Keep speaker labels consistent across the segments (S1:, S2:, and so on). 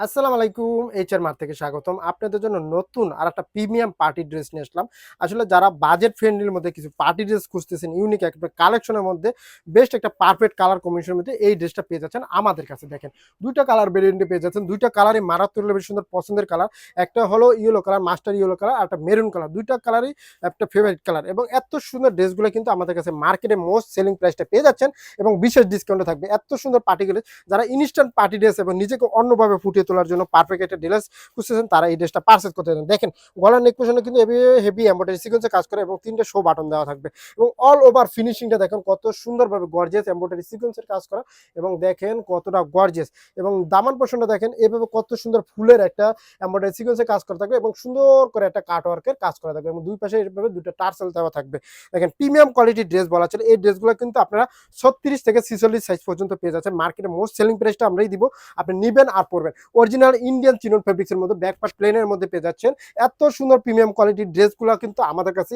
S1: আসসালামু আলাইকুম। HR mart থেকে স্বাগতম। আপনাদের জন্য নতুন আরেকটা প্রিমিয়াম পার্টি ড্রেস নিয়ে আসলাম। আসলে যারা বাজেট ফ্রেন্ডলির মধ্যে কিছু পার্টি ড্রেস খুঁজতেছেন, ইউনিক একটা কালেকশনের মধ্যে বেস্ট একটা পারফেক্ট কালার কম্বিনেশনের মধ্যে এই ড্রেসটা পেয়ে যাচ্ছেন আমাদের কাছে। দেখেন ২ টা কালার ভেরিয়েন্টে পেয়ে যাচ্ছেন। ২ টা কালারই মারাত্মক লেভেল সুন্দর পছন্দের কালার। একটা হলো yellow colour, master yellow colour, আর একটা মেরুন কালার। ২ টা কালারই একটা ফেভারিট কালার এবং এত সুন্দর ড্রেসগুলো কিন্তু আমাদের কাছে মার্কেটে মোস্ট সেলিং প্রাইসটা পেয়ে যাচ্ছেন এবং বিশেষ ডিসকাউন্টে থাকবে। এত সুন্দর পার্টি ড্রেস যারা ইনস্ট্যান্ট পার্টি ড্রেস এবং নিজেকে অন্যভাবে ফুটিয়ে তোলার জন্য পারফেক্ট একটা ড্রেস খুঁজতেছেন তারা এই ড্রেসটা পারচেজ করতে পারেন। দেখেন গলার নেক পোর্শনে কিন্তু হেভি এমব্রয়ডারি সিকোয়েন্সে কাজ করে এবং ৩টে শো বাটন দেওয়া থাকবে এবং অল ওভার ফিনিশিংটা দেখেন কত সুন্দরভাবে গর্জিয়াস এমব্রয়ডারি সিকোয়েন্সের কাজ করা এবং দেখেন কতটা গর্জিয়াস এবং দামান পোর্শনটা দেখেন এভাবে কত সুন্দর ফুলের একটা এমব্রয়ডারি সিকোয়েন্সে কাজ করা থাকবে এবং সুন্দর করে একটা কাট ওয়ার্কের কাজ করা থাকবে এবং দুই পাশে এভাবে দুটো টার্সেল দেওয়া থাকবে। দেখেন প্রিমিয়াম কোয়ালিটির ড্রেস বলা চলে। এই ড্রেসগুলো কিন্তু আপনারা ৩৬ থেকে ৪৬ সাইজ পর্যন্ত পেয়ে যাচ্ছেন। মার্কেটে মোস্ট সেলিং প্রাইসটা আমরাই দিব। আপনি নিবেন আর পরবেন। অরিজিনাল ইন্ডিয়ান চিনন ফেব্রিক্সের মধ্যে ব্যাক পার্ট প্লেনের মধ্যে পেয়ে যাচ্ছেন। এত সুন্দর প্রিমিয়াম কোয়ালিটির ড্রেসগুলো কিন্তু আমাদের কাছে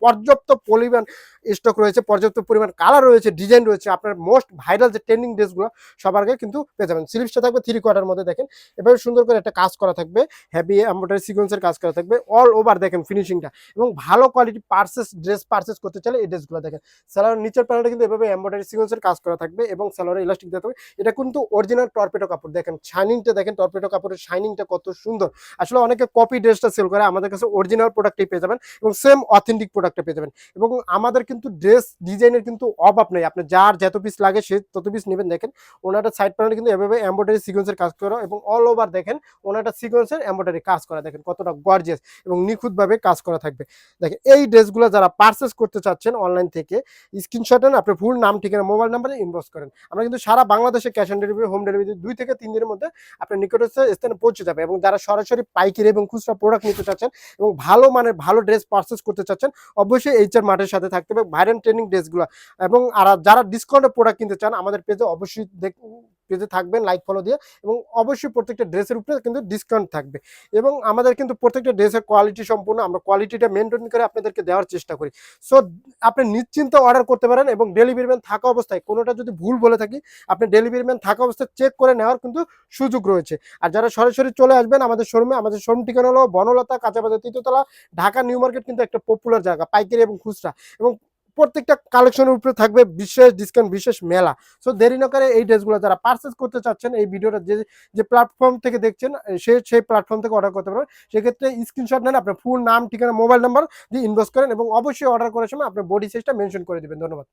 S1: পর্যাপ্ত পরিমাণ স্টক রয়েছে, পর্যাপ্ত পরিমাণ কালার রয়েছে, ডিজাইন রয়েছে। আপনার মোস্ট ভাইরাল যে ট্রেন্ডিং ড্রেসগুলো সবার আগে কিন্তু পেয়ে যাবেন। স্লিভসটা থাকবে 3 কোয়ার্টার মধ্যে দেখেন এভাবে সুন্দর করে একটা কাজ করা থাকবে, হেভি এমব্রয়ডারি সিকোয়েন্সের কাজ করা থাকবে। অল ওভার দেখেন ফিনিশিংটা এবং ভালো কোয়ালিটি ড্রেস পারচেজ করতে চাইলে এই ড্রেসগুলো দেখেন। সালোয়ারের নিচের প্যানেলটা কিন্তু এভাবে এমব্রয়ডারি সিকোয়েন্সের কাজ করা থাকবে এবং সালোয়ারে ইলাস্টিক দিতে হবে। এটা কিন্তু অরিজিনাল টর্পেডো কাপড়। দেখেন শাইনিংটা দেখেন, টর্পেডো কাপড়ের শাইনিংটা কত সুন্দর। আসলে অনেকে কপি ড্রেসটা সেল করে, আমাদের কাছে অরিজিনাল প্রোডাক্টই পেয়ে যাবেন এবং সেম অথেন্টিক প্রোডাক্টটা পেয়ে যাবেন এবং আমাদের কিন্তু ড্রেস ডিজাইনের কিন্তু অভাব নেই। আপনি যার যত পিস লাগে সে তত পিস নেবেন। দেখেন ওনাটা সাইড প্যানেলে কিন্তু এভাবে এমব্রয়ডারি সিকোয়েন্সের কাজ করা এবং অল ওভার দেখেন ওনাটা সিকোয়েন্সের এমব্রয়ডারি কাজ করা। দেখেন কতটা গর্জিয়াস এবং নিখুঁতভাবে কাজ করা থাকবে। দেখেন এই ড্রেসগুলো যারা পারচেজ করতে চাচ্ছেন অনলাইন থেকে স্ক্রিনশট নেন, আপনার ফুল নাম, ঠিকানা, মোবাইল নাম্বারে ইনবক্স করেন। আমরা কিন্তু সারা বাংলাদেশে cash on delivery, home delivery 2 থেকে 3 দিনের মধ্যে আপনার নিকটস্থ স্থানে পৌঁছে যাবে এবং যারা সরাসরি পাইকারি এবং খুচরা প্রোডাক্ট নিতে চাচ্ছেন এবং ভালো মানের ভালো ড্রেস পারচেজ করতে চাচ্ছেন অবশ্যই এইচআর মার্টের সাথে থাকতে হবে ভাইরাল ট্রেনিং ড্রেসগুলো এবং আর যারা ডিসকাউন্টে প্রোডাক্ট কিনতে চান আমাদের পেজে অবশ্যই পেজে থাকবেন লাইক ফলো দিয়ে এবং অবশ্যই প্রত্যেকটা ড্রেসের উপরে কিন্তু ডিসকাউন্ট থাকবে এবং আমাদের কিন্তু প্রত্যেকটা ড্রেসের কোয়ালিটি সম্পূর্ণ আমরা কোয়ালিটিটা মেনটেন করে আপনাদেরকে দেওয়ার চেষ্টা করি। সো আপনি নিশ্চিন্তে অর্ডার করতে পারেন এবং ডেলিভারি ম্যান থাকা অবস্থায় কোনোটা যদি ভুল বলে থাকি আপনি ডেলিভারি ম্যান থাকা অবস্থায় চেক করে নেওয়ার কিন্তু সুযোগ রয়েছে। আর যারা সরাসরি চলে আসবেন আমাদের শোরুমে, আমাদের শোরুম ঠিকানা হলো বনলতা কাঁচাবাজার ৩য় তলা, ঢাকা নিউ মার্কেট কিন্তু একটা পপুলার জায়গা পাইকারি এবং খুচরা এবং প্রত্যেকটা কালেকশনের উপরে থাকবে বিশেষ ডিসকাউন্ট, বিশেষ মেলা। সো দেরি না করে এই ড্রেসগুলো যারা পারচেজ করতে চাচ্ছেন এই ভিডিওটা যে প্ল্যাটফর্ম থেকে দেখছেন সেই প্ল্যাটফর্ম থেকে অর্ডার করতে পারবেন। সেক্ষেত্রে স্ক্রিনশট নেন, আপনার ফুল নাম, ঠিকানা, মোবাইল নাম্বার দিয়ে ইনবক্স করেন এবং অবশ্যই অর্ডার করার সময় আপনার বডি সাইজটা মেনশন করে দিবেন। ধন্যবাদ।